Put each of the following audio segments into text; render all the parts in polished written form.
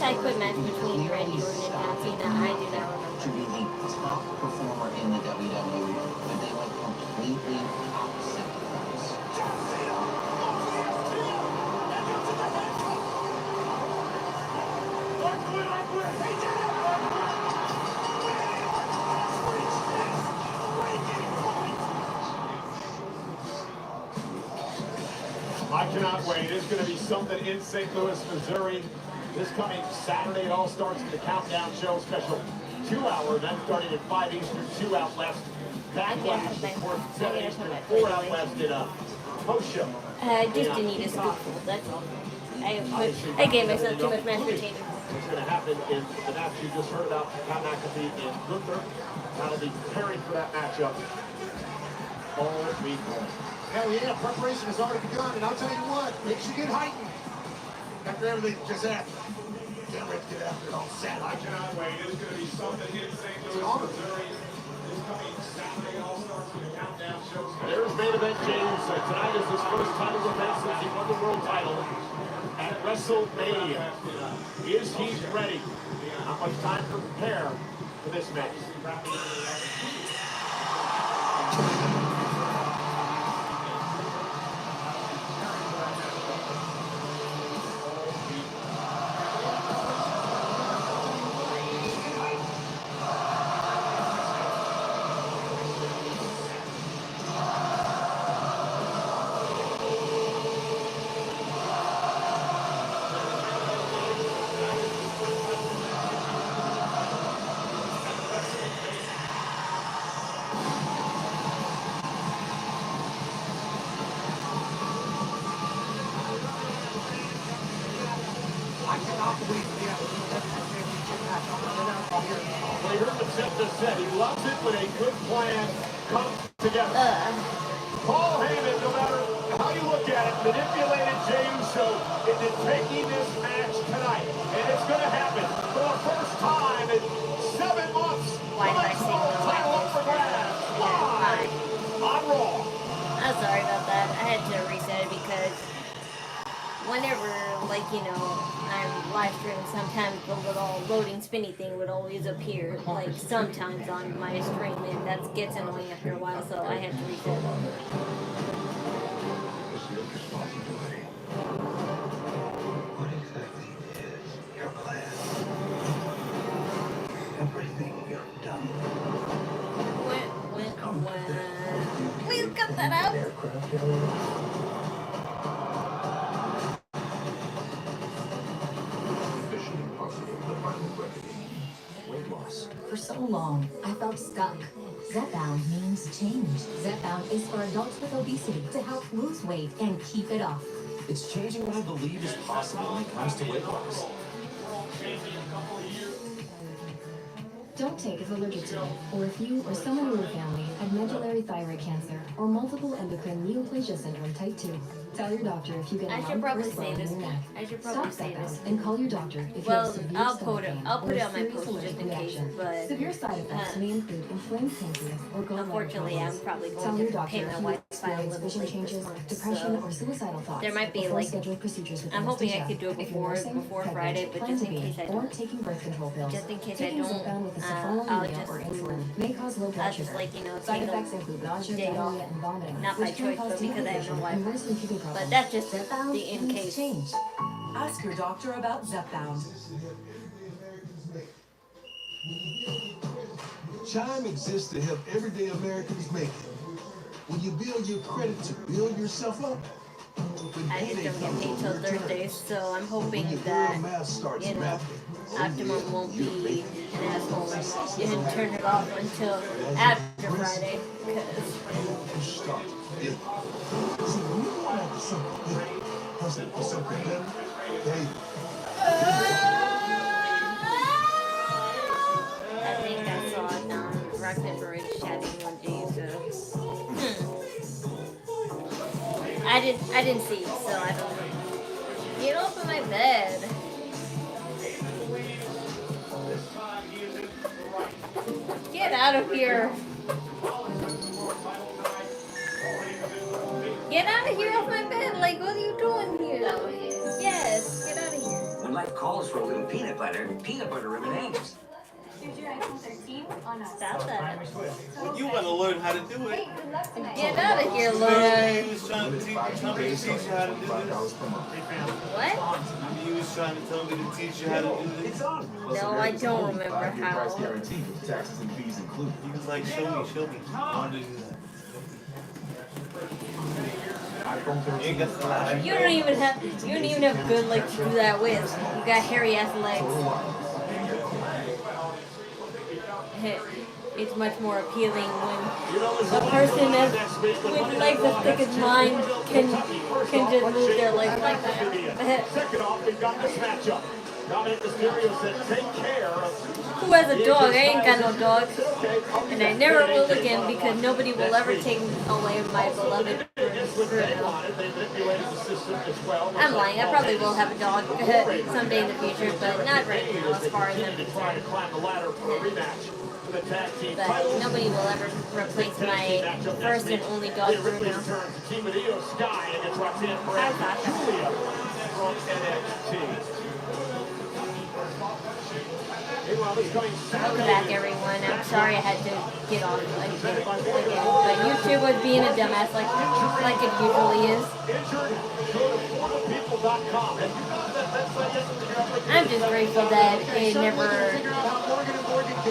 I quit match between Randy Orton and John Cena. I do not To be remember. the top performer in the WWE, but they went completely opposite directions. I cannot wait. It's going to be something in St. Louis, Missouri. This coming Saturday, it all starts with the Countdown Show special 2-hour event starting at 5 Eastern, 2 out west. Backlash, of course, 7 Eastern, 4 out west in a post show. Just Anita's awful, that's all. I gave myself too much mashed potato. What's going to happen in the match you just heard about, Pat McAfee and Gunther. That'll be preparing for that matchup all week long. Hell yeah, preparation has already begun, and I'll tell you what, makes you get heightened. After everything just happened. Can't wait to get after it on Saturday. I cannot wait. It's going to be something in St. Louis, Missouri. This coming Saturday, all starts with the Countdown Show. There's main event, James. Tonight is his first title defense since he won the world title at WrestleMania. Is he ready? How much time to prepare for this match? Well, you heard what Seth just said. He loves it when a good plan comes together. Paul Heyman, no matter how you look at it, manipulated James so into taking this match tonight. And it's going to happen for the first time in 7 months. Why did I say no? Title up for grabs. Live on Raw. I'm sorry about that. I had to reset it because whenever, like, you know, I'm live streaming, sometimes the little loading spinny thing would always appear, like, sometimes on my stream, and that gets annoying after a while, so I had to reset it. What exactly is your plan? Everything you've done. Will you cut that out? Aircraft carrier. For so long, I felt stuck. Zepbound means change. Zepbound is for adults with obesity to help lose weight and keep it off. It's changing what I believe is possible when it comes to weight loss. Don't take if allergic to it, or if you or someone in your family had medullary thyroid cancer or multiple endocrine neoplasia syndrome type 2. Tell your doctor if you get a I should lump or probably a say swelling in this. your neck. I should probably Stop say Zepbound this. and call your doctor if you have Well, severe I'll stomach put it. pain I'll put or it a on my serious post allergic just in case. reaction. But Severe side effects may include inflamed pancreas or gallbladder unfortunately, I'm problems. probably Tell going your to doctor pay if my you Wi-Fi a experience little vision late this changes, month, depression, so or suicidal thoughts. there might be, before like, scheduled procedures with I'm hoping I anesthesia. could do it If you're nursing, before pregnant, Friday, but plan just to in be, case I or don't. taking birth control pills. Just in case I Taking don't, Zepbound with a I'll sulfonylurea just, or insulin may cause low blood I'll just, sugar. like, you know, Side take effects a include nausea, day off. diarrhea, and vomiting. Not by which can choice, cause but because I have no dehydration and Wi-Fi. worsen kidney problems. But that's just Zepbound the in means case. change. Ask your doctor about Zepbound. Chime exists to help everyday Americans make it. When you build your credit to build yourself up, when I just payday don't get comes paid on till your return, Thursdays, so I'm hoping when your that, real math starts you know, mapping, Optimum won't you're be making an asshole and turn it off until after Friday, because you start to feel it. See, when you go after something big, hustling for something better, hey, I think I saw it on Rock Paper Ridge chatting one day, so I didn't see it, so I don't know. Get off of my bed. Get out of here. Get out of here off my bed. Like, what are you doing here? Yes, get out of here. When life calls for a little peanut butter M&Ms. Here's your iPhone 13 on us. Stop that. Well, you want to learn how to do it. Hey, good luck tonight. Get out of here, You Lord. was trying to teach you how to do this. What? You was trying to tell me to teach you how to do this. No, I don't remember how. Taxes and fees included. He was like, show me. I want to do that. You ain't got the lie. You don't even have good legs to do that with. You got hairy ass legs. It's much more appealing when a person with legs as thick as mine can just move their legs like that. Second off, we've got this matchup. Dominic Mysterio said, take care of... Who has a dog? I ain't got no dog. And I never will again because nobody will ever take away my beloved Bruno. I'm lying. I probably will have a dog someday in the future, but not right now as far as I'm concerned. But nobody will ever replace my first and only dog, Bruno. Hi, Sasha. Welcome back, everyone. I'm sorry I had to get off again, but YouTube was being a dumbass like it usually is. I'm just grateful that it never.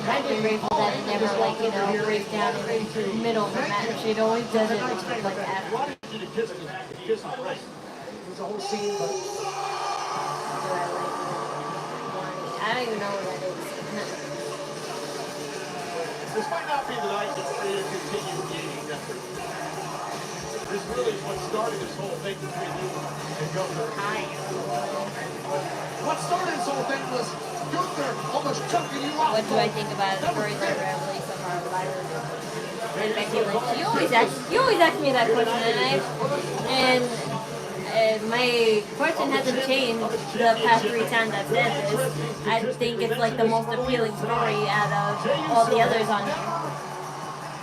I'm just grateful that it never, breaks down in the middle of the match. It always does it and stuff like that. I don't even know what that is. This might not be the night that's going to continue gaining effort. This really is what started this whole thing between you and Gunther. What started this whole thing was Gunther almost choking you out. What do I think about storyline release of our virus? And Becky Lynch. You always ask me that question, and my question hasn't changed the past 3 times I've said this. I think it's like the most appealing story out of all the others on here.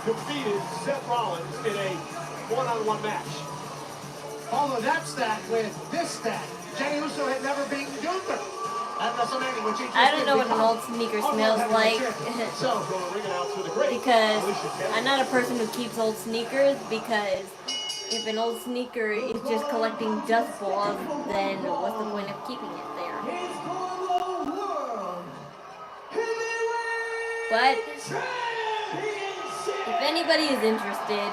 Defeated Seth Rollins in a one-on-one match. Follow that stat with this stat. Jey Uso had never beaten Gunther at WrestleMania, which he just I don't know what an old sneaker smells like because I'm not a person who keeps old sneakers, because if an old sneaker is just collecting dust balls, then what's the point of keeping it there? But if anybody is interested,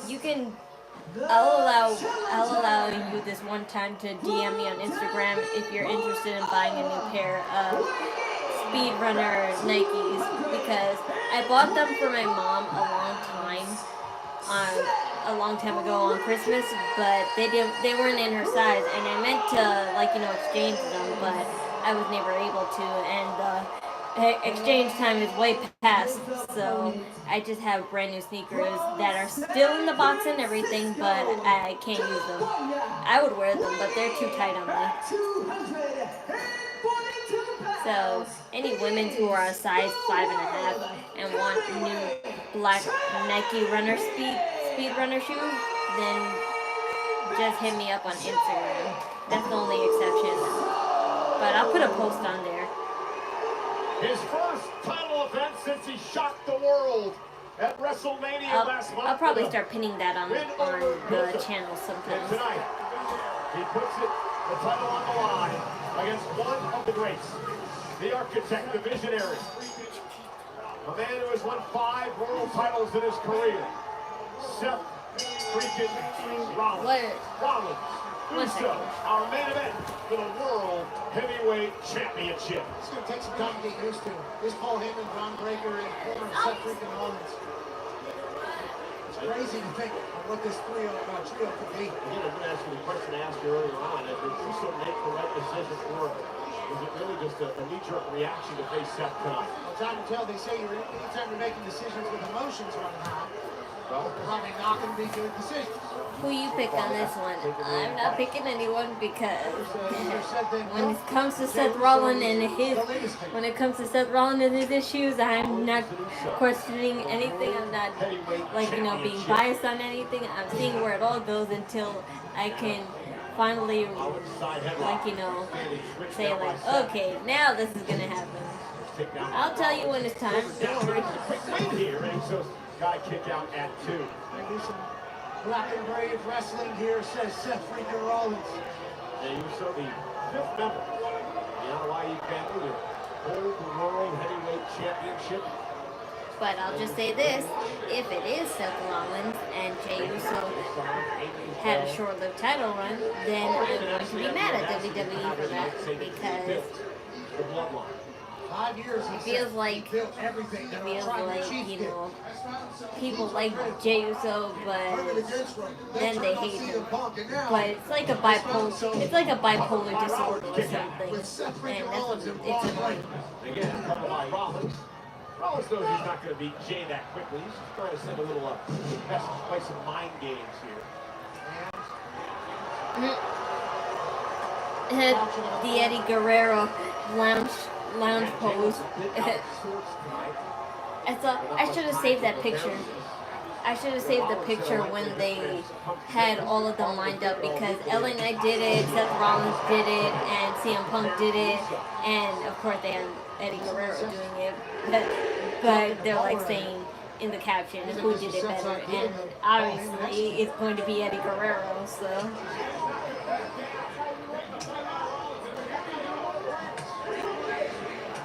you can. I'll allow you this one time to DM me on Instagram if you're interested in buying a new pair of Speedrunner Nikes, because I bought them for my mom a long time ago on Christmas, but they weren't in her size, and I meant to exchange them, but I was never able to, and exchange time is way past, so I just have brand new sneakers that are still in the box and everything, but I can't use them. I would wear them, but they're too tight on me. So any women who are a size 5.5 and want new black Nike speed runner shoes, then just hit me up on Instagram. That's the only exception. But I'll put a post on there. His first title event since he shocked the world at WrestleMania last month. I'll probably start pinning that on the channel sometime. And tonight, he puts the title on the line against one of the greats, the architect, the visionary, a man who has won 5 world titles in his career, Seth freaking Rollins. Uso, our main event for the World Heavyweight Championship. It's going to take some time to get used to. This Paul Heyman, Ron Breaker, and former Seth freaking Rollins. It's crazy to think of what this trio could be. Again, I'm going to ask you the question I asked you earlier on. Did Uso make the right decision, or was it really just a knee-jerk reaction to face Seth tonight? Well, time to tell. They say anytime you're making decisions with emotions running high, well, probably not going to be good decisions. Who you pick on this one? I'm not picking anyone because when it comes to Seth Rollins and his issues, I'm not questioning anything. I'm not being biased on anything. I'm seeing where it all goes until I can finally, like, you know, say like, okay, now this is gonna happen. I'll tell you when it's time. Quick win here, and so got a kick out at 2. Do some black and brave wrestling here, says Seth freaking Rollins. And you saw the 5th member. You know why you can't do it. Hold the World Heavyweight Championship. But I'll just say this, if it is Seth Rollins and Jey Uso had a short-lived title run, then I'm going to be mad at WWE for that, because The bloodline. 5 years, it feels like, you know, people like Jey Uso, but then they hate him. But it's like a bipolar disorder or something, and that's what it's annoying. Again, covered by Rollins. Rollins knows he's not going to beat Jey that quickly. He's just trying to send a little message, play some mind games here. The Eddie Guerrero lounge pose. I should have saved that picture. I should have saved the picture when they had all of them lined up, because LA Knight did it, Seth Rollins did it, and CM Punk did it, and of course they had Eddie Guerrero doing it. But they're like saying in the caption who did it better, and obviously it's going to be Eddie Guerrero. So.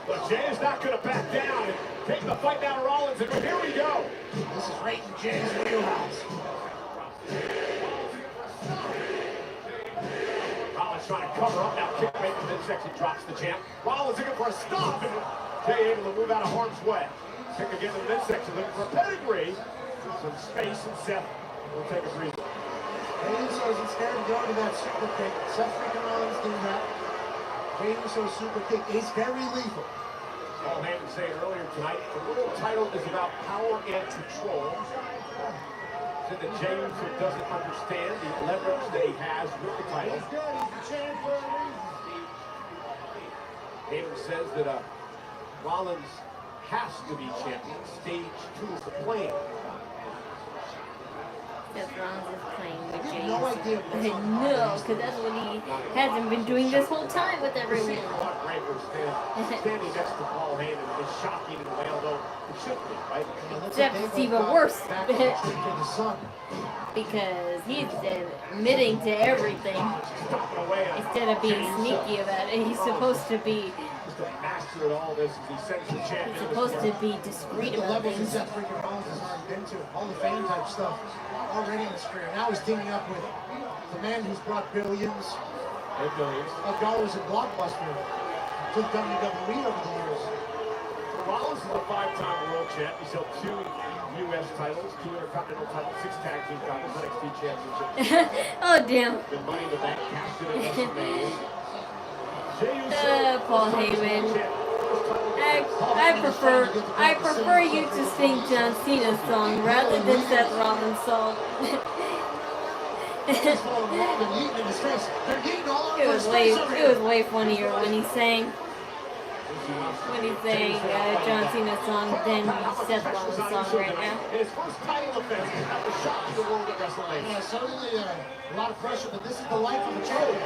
But Jey is not going to back down and take the fight down to Rollins, and here we go. This is right in Jey's wheelhouse. Rollins trying to cover up, now kick right in the midsection, drops the champ. Rollins looking for a stop, and Jey able to move out of harm's way. Kick again to the midsection, looking for a pedigree. Some space, and Seth will take a breather. Jey Uso isn't scared to go to that super kick. Seth freaking Rollins do that. Jey Uso's super kick is very lethal. Paul Heyman said earlier tonight, the world title is about power and control. Said that Jey Uso doesn't understand the leverage that he has with the title. Heyman says that Rollins has to be champion. Stage 2 is the plan. Seth Rollins is playing with Jey Uso. No, because that's what he hasn't been doing this whole time with everyone. Standing next to Paul Heyman is shocking in a way, although it shouldn't be, right? Except it's even worse. Because he's admitting to everything. Instead of being sneaky about it, he's supposed to be. Master at all this as he sends the champion. He's supposed to be discreet about things. Seth freaking Rollins has already been to. All the fan type stuff already in his career. Now he's teaming up with the man who's brought billions of dollars in Blockbuster to WWE over the years. Rollins is a 5-time world champ. He's held 2 U.S. titles, 2 Intercontinental titles, 6 tag team titles, NXT championship. Oh damn. Been Money in the Bank, cashed it in WrestleMania. Paul Heyman. I prefer you to sing John Cena's song rather than Seth Rollins' song. It was way funnier when he sang John Cena's song than Seth Rollins' song right now. His first title defense after shocking the world at WrestleMania. Yeah, certainly a lot of pressure, but this is the life of a champion.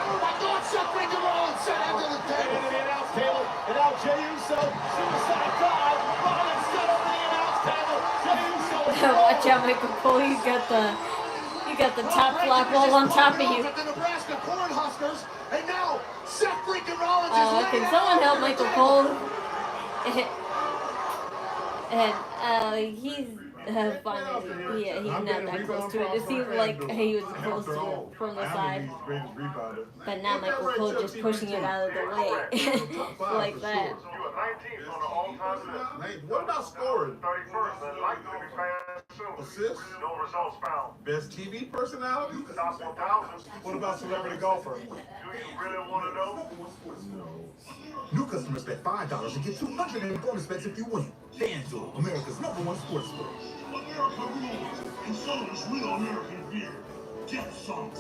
Oh my God, Seth freaking Rollins set into the table. And the announce table, and now Jey Uso, suicide dive. Rollins set over the announce table. Jey Uso. Watch out, Michael Cole. You got the top flop all on top of you. The Nebraska Cornhuskers, and now Seth freaking Rollins is can someone help Michael Cole? And he's finally, he's not that close to it. It seemed like he was close to it from the side. But now Michael Cole just pushing it out of the way. Like that. What about scoring? 31st, and likely to be fast soon. Assists? No results found. Best TV personality? Top 1,000. What about celebrity golfer? Do you really want to know? No. New customers bet $5 and get $200 in bonus bets if you win. FanDuel, America's #1 sports book. America rules, and so does real American beer. Get some.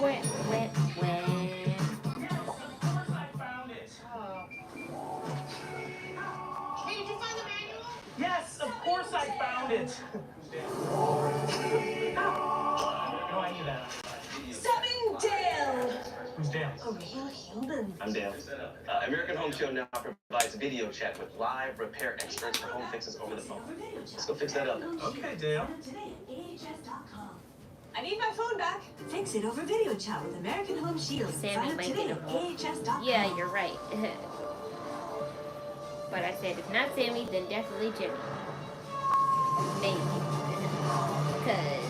Hey, did you find the manual? Yes, of course I found it. No, I knew that. Summon Dale! Who's Dale? A real human. I'm Dale. American Home Show now provides video chat with live repair experts for home fixes over the phone. Let's go fix that up. Okay, Dale. I need my phone back. Fix it over video chat with American Home Shield. Sammy Sign up might today get a at vote. AHS.com. Yeah, you're right. But I said if not Sammy, then definitely Jimmy. Maybe. Because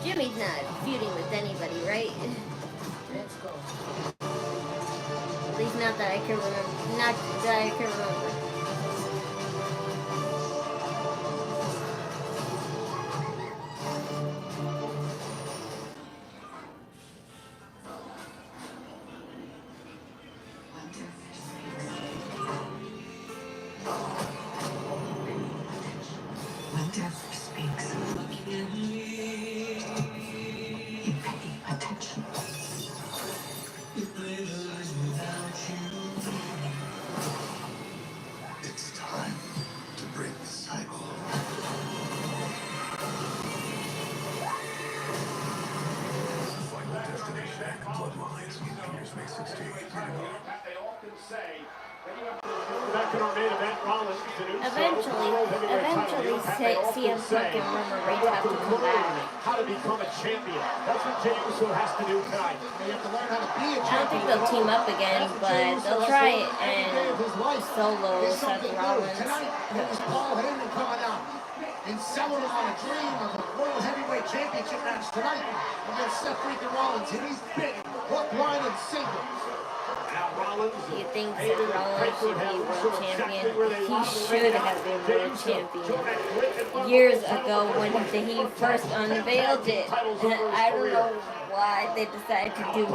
Jimmy's not feuding with anybody, right? Let's go. At least not that I can remember. Not that I can remember. When death speaks, you pay attention. It's time to break the cycle. Final destination act bloodlines. Here's May 16th. They often say that you have to back in our main event, Rollins and Uso. Eventually, CM Punk and Roman Reigns have to come back. How to become a champion. That's what Jey Uso has to do tonight. You have to learn how to be a I don't champion. think they'll team up again, but they'll try it and solo Seth Rollins. Tonight, it was Paul Heyman coming out and selling him on a dream of a World Heavyweight Championship match tonight against Seth freaking Rollins. And he's big, hook, line, and single. You think Seth Rollins should be world champion? He should have been world champion years ago when he first unveiled it. I don't know why they decided to do it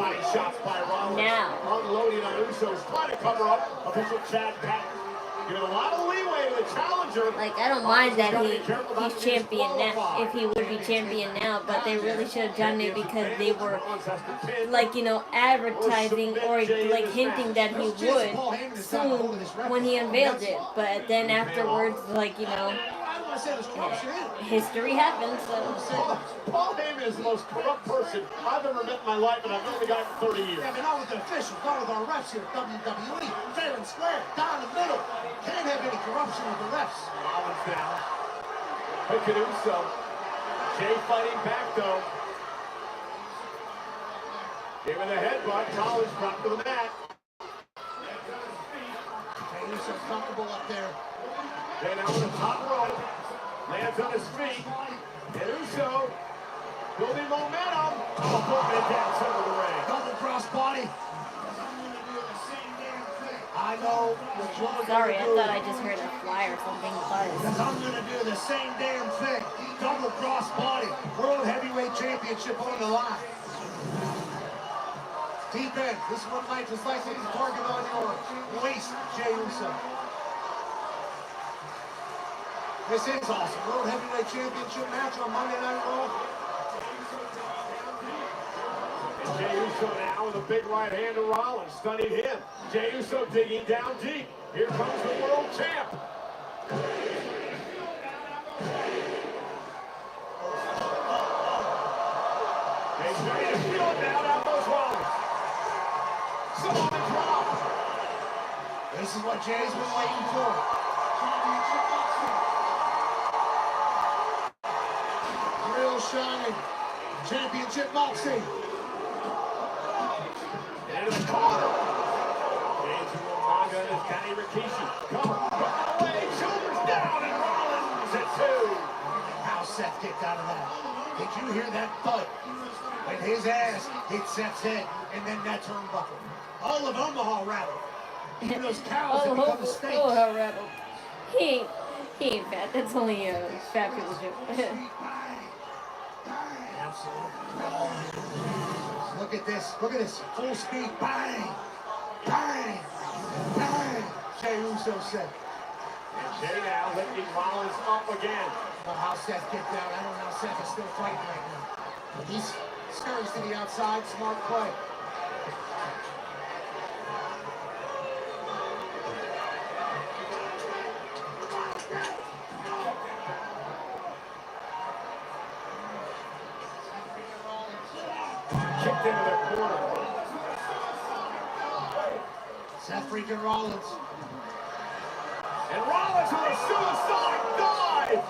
now. Unloading on Uso's trying to cover up official Chad Patton. Giving a lot of leeway to the challenger. Like, I don't mind that he's champion now, if he would be champion now, but they really should have done it because they were, like, you know, advertising or, like, hinting that he would soon when he unveiled it. But then afterwards, like, you know, history happens, so. Paul Heyman is the most corrupt person I've ever met in my life, and I've known the guy for 30 years. Yeah, but not with the officials, not with our refs here at WWE. Fair and square, down the middle. Can't have any corruption with the refs. Rollins down. Pikay Uso. Jay fighting back, though. Gave him the headbutt. Rollins dropped to the mat. Jey Uso comfortable up there. Jay now on the top rope. Lands on his feet. And Uso building momentum. Oh, putting it down center of the ring. Double cross body. I know what you're Sorry, I gonna do. thought I just heard a fly or something buzz. Because I'm going to do the same damn thing. Double cross body. World Heavyweight Championship on the line. Deep end. This is what might just like to target on your waist, Jey Uso. This is awesome. World Heavyweight Championship match on Monday Night Raw. And Jey Uso now with a big right hand to Rollins, stunning him. Jey Uso digging down deep. Here comes the world champ. Jey's ready to feel it now. Out goes Rollins. Samoa drop. This is what Jay's been waiting for. Real shining. Championship boxing. Into the corner. James Umaga and Johnny Rikishi. Cover. Away. Shoulders down and Rollins at 2. How Seth kicked out of that. Did you hear that thud? When his ass hit Seth's head and then that turnbuckle. All of Omaha rattled. Even those cows that become the snakes. Oh, Rebel. He ain't fat. That's only a fat people joke. Look at this. Look at this. Full speed. Bang. Bang. Bang. Jey Uso said. And Jey now lifting Rollins up again. How Seth kicked out. I don't know how Seth is still fighting right now. But he's Stearns to the outside, smart play. Kicked into the corner. Seth freaking Rollins. And Rollins with a suicide dive!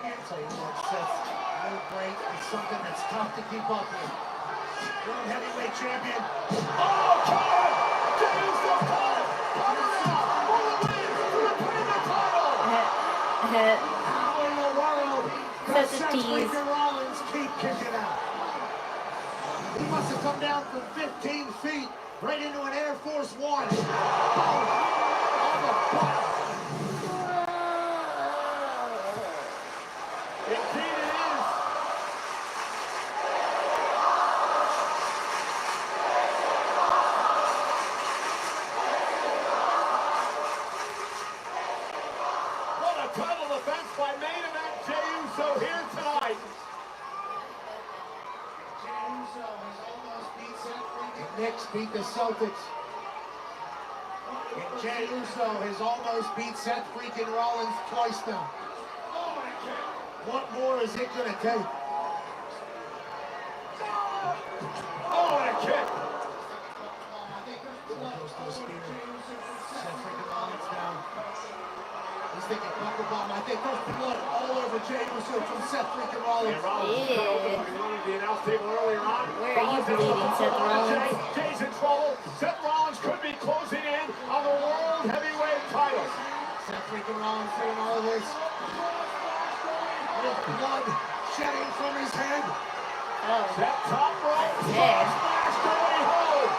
I'll tell you what, Seth's no break is something that's tough to keep up with. World heavyweight champion. Oh, God! James the Paul! Coming out for the win! Retain the title! How in the world does Such a Seth tease. freaking Rollins keep kicking out? He must have come down from 15 feet right into an Air Force One. Boom! On the butt. Indeed it is! What a title defense by main event Jey Uso here tonight! Knicks beat the Celtics. And Jey Uso has almost beat Seth freaking Rollins twice now. What more is it going to take? Oh, what a kick! Goes to a spear. Seth freaking Rollins down. He's thinking buckle bomb. I think there's blood all over Jey Uso from Seth freaking Rollins. And Rollins cut open like he wanted the announce table earlier on. Where are you bleeding, Seth Rollins? Jey's in trouble. Seth Rollins could be closing in on the World Heavyweight title. Seth freaking Rollins doing all of this. With blood shedding from his head. Oh. That top rope. Head. Smash Joey Ho.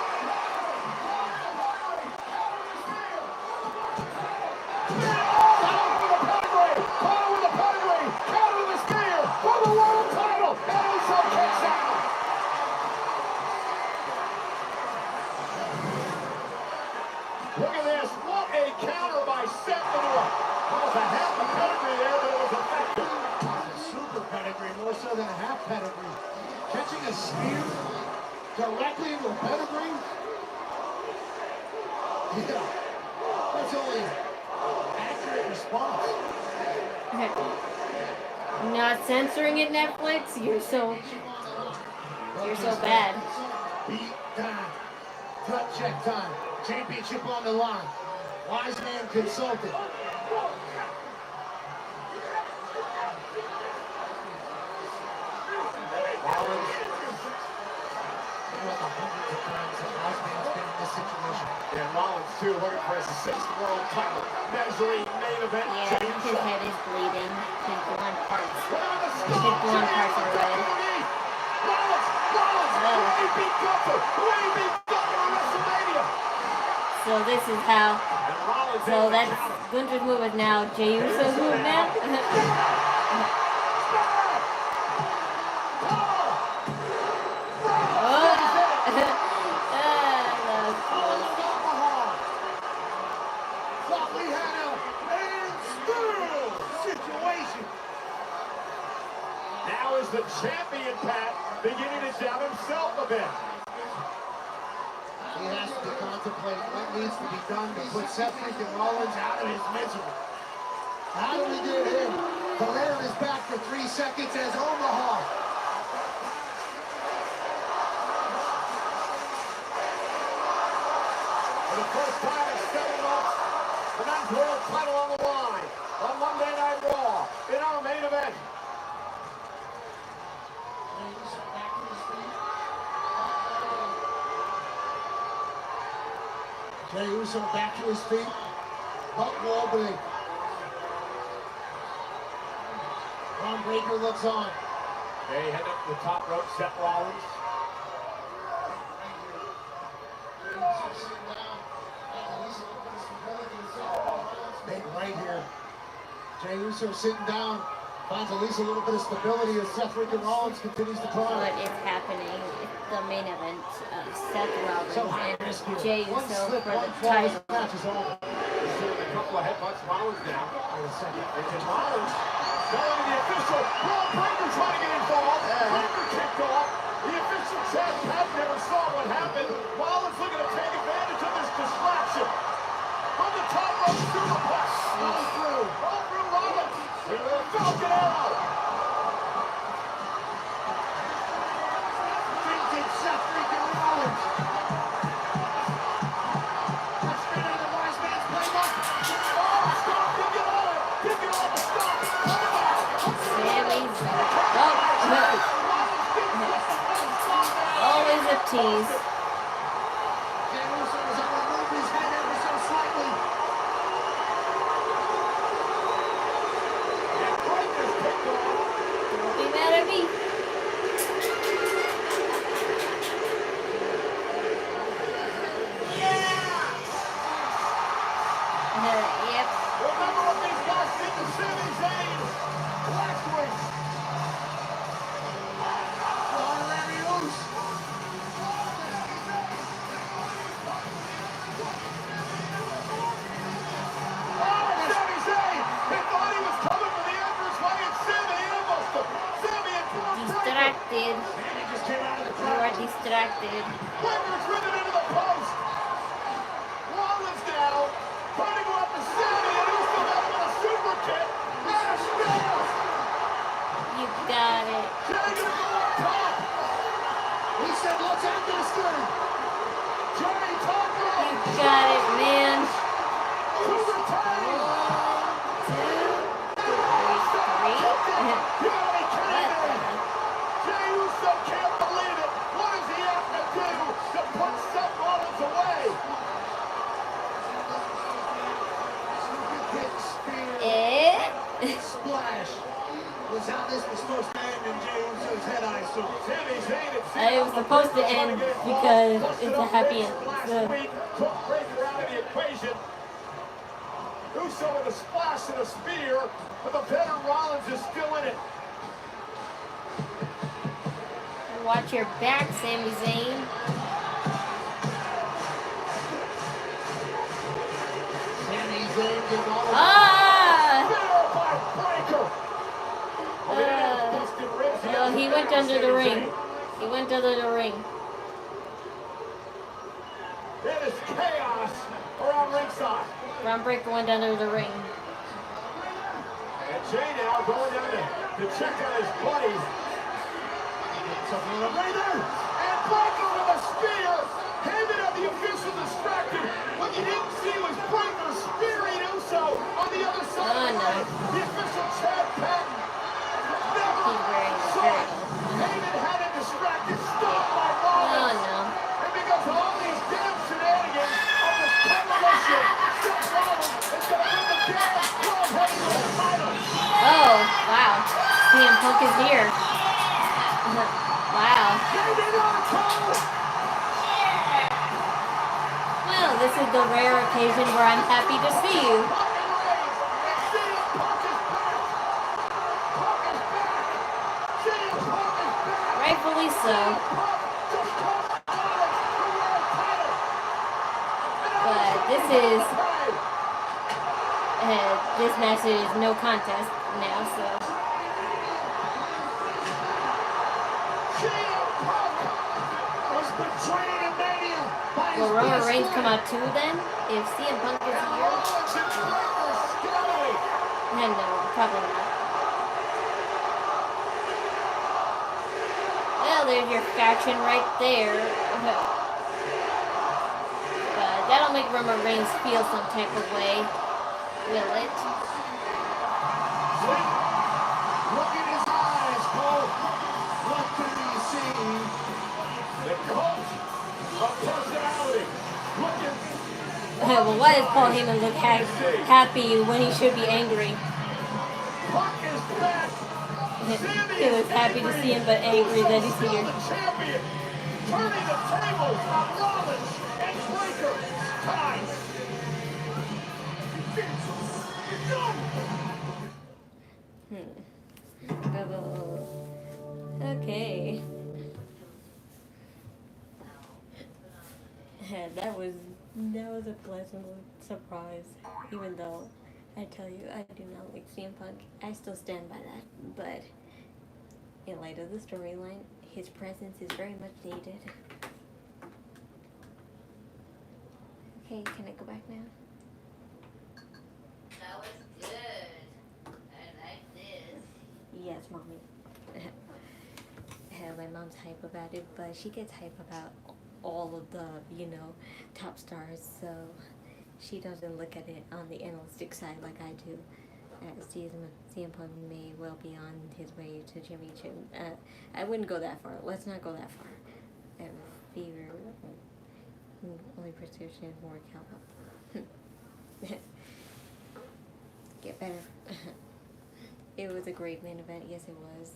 Look at this. What a counter by Seth Rollins. Almost a half a pedigree there, but it was effective. A super pedigree, more so than a half pedigree. Catching a spear directly into a pedigree? Yeah. That's only an accurate response. Not censoring it, Netflix? You're so bad. Beat time. Cut check time. Championship on the line. Wise man consulted. Rollins. Hundreds of times that Wise man's been in this situation. And Rollins, too, looking for his 6th world title. Measuring main event. Yeah, his head is bleeding. His blonde parts. His blonde parts are red. Rollins! Way beat Gunther! Way beat Gunther on WrestleMania! So this is how. So that's Gunther's move is now Jey Uso's move now. Thought we had a man still situation. Now is the champion, Pat, beginning to doubt himself a bit. He has to contemplate what needs to be done to put Seth freaking Rollins out of his misery. How do we get him to lay on his back for 3 seconds as Omaha? For the first time in 7 months, the men's world title on the line on Monday Night Raw in our main event. Jey Uso back to his feet. Buck wobbling. Ron Breaker looks on. They head up the top rope, Seth Rollins. Big right here. Jey Uso sitting down. Finds at least a little bit of stability as Seth freaking Rollins continues to climb. What is happening? The main event, Seth Rollins and Jey Uso for the title. Match is over. He's doing a couple of headbutts. Rollins down. Wait a second. It's Rollins going to the official. Braun Breaker trying to get involved. Pat never saw what happened. Rollins looking to take advantage of this distraction. From the top rope, superplex. Roll through Rollins. Falcon arrow. Vintage Seth freaking Rollins. That's been in the wise man's playbook. Oh, stop. Give it all. Give it all. Stop. Sammy's always a tease. Jey Uso was able to move his head ever so slightly. Don't be mad at me. Yep. Remember what these guys did to Sami Zayn last week. Honorary Oos. Sami Zayn! He thought he was coming for the Emperor's way, and Sami ambushed him. Sami and Distracted. He just came out of the You crowd. are distracted. Breaker's driven into the post. Rollins now, trying to go up to Sami, and Uso got him in a super kick. And a spear. You got it. Jey gonna go up top. He said, let's end this thing. Jey top rope. You got it, man. To retain. 1, 2, 3. You gotta be kidding me. Jey Uso can't believe it. What does he have to do to put Seth Rollins away? Kick, spear, splash was how this was supposed to end in Jey Uso's head, I assume. Sami Zayn and It was supposed to end because it's a happy end. Last So, week took Breaker out of the equation. Uso with a splash and a spear, but the veteran Rollins is still in it. watch your back, Sami Zayn. Sami Zayn did all of No, he went under the ring. He went under the ring. It is chaos around ringside. Braun Breaker went under the ring. And Jey now going down to check on his buddies. Something on the breather. And Breaker with a spear. Heyman had the official distracted. What you didn't see was Breaker spearing Uso on the other side of the ring. The official Chad Patton. Never saw it. Heyman had it distracted. Stopped by Rollins. And because of all these damn shenanigans of this coalition, Seth Rollins is going to win the damn World Heavyweight title. Oh, wow. CM Punk is here. Wow. Well, this is the rare occasion where I'm happy to see you. Rightfully so. But this match is no contest now, so. Will Roman Reigns come out too then? If CM Punk is here? No, probably not. Well, there's your faction right there. But that'll make Roman Reigns feel some type of way. Will it? Look in his eyes, Cole. What can you see? The cult of personality. Well, why does Paul Heyman look happy when he should be angry? He was happy to see him, but angry that he's here. Turning the tables on Rollins and Breaker. Time. Okay. That was a pleasant surprise. Even though I tell you I do not like CM Punk, I still stand by that. But In light of the storyline, his presence is very much needed. Okay, can I go back now? That was good. I like this. Yes, mommy. My mom's hype about it, but she gets hype about all of the, top stars, so she doesn't look at it on the analytic side like I do. CM Punk may well be on his way to championship. I wouldn't go that far. Let's not go that far. Fever, only prescription, more cowbell. Get better. It was a great main event. Yes, it was.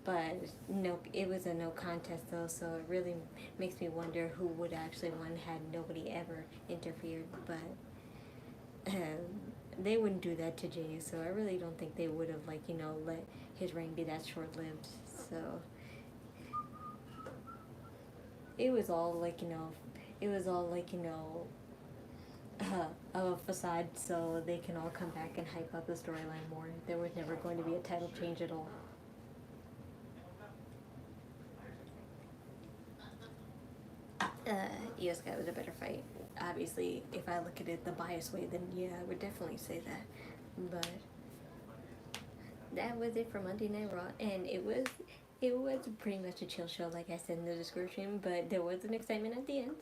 But no, it was a no contest though, so it really makes me wonder who would actually win had nobody ever interfered. But they wouldn't do that to Jay, so I really don't think they would have let his reign be that short-lived. So it was all a facade, so they can all come back and hype up the storyline more. There was never going to be a title change at all. Io Sky was a better fight. Obviously, if I look at it the biased way, then yeah, I would definitely say that. But that was it for Monday Night Raw, and it was pretty much a chill show, like I said in the description. But there was an excitement at the end,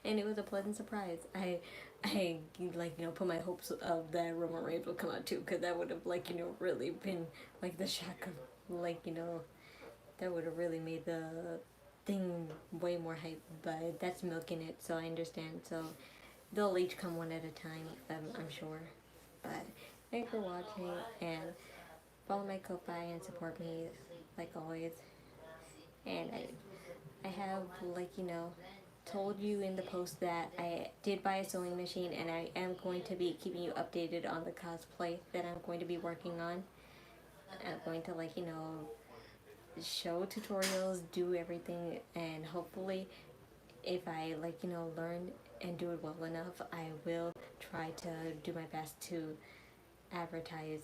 and it was a pleasant surprise. I put my hopes of that Roman Reigns would come out too, because that would have really been the shock of that would have really made the thing way more hype, but that's milking it, so I understand. So they'll each come one at a time, I'm sure. But thanks for watching, and follow my Ko-Fi and support me like always. And I have told you in the post that I did buy a sewing machine, and I am going to be keeping you updated on the cosplay that I'm going to be working on. I'm going to show tutorials, do everything, and hopefully if I learn and do it well enough, I will try to do my best to advertise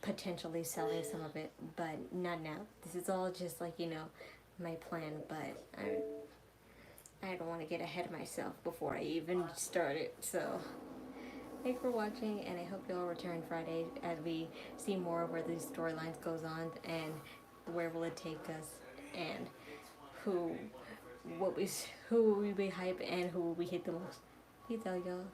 potentially selling some of it, but not now. This is all just my plan, but I don't want to get ahead of myself before I even start it. So thanks for watching, and I hope you'll return Friday as we see more of where these storylines goes on and where will it take us, and who will we hype and who will we hate the most. Peace out, y'all.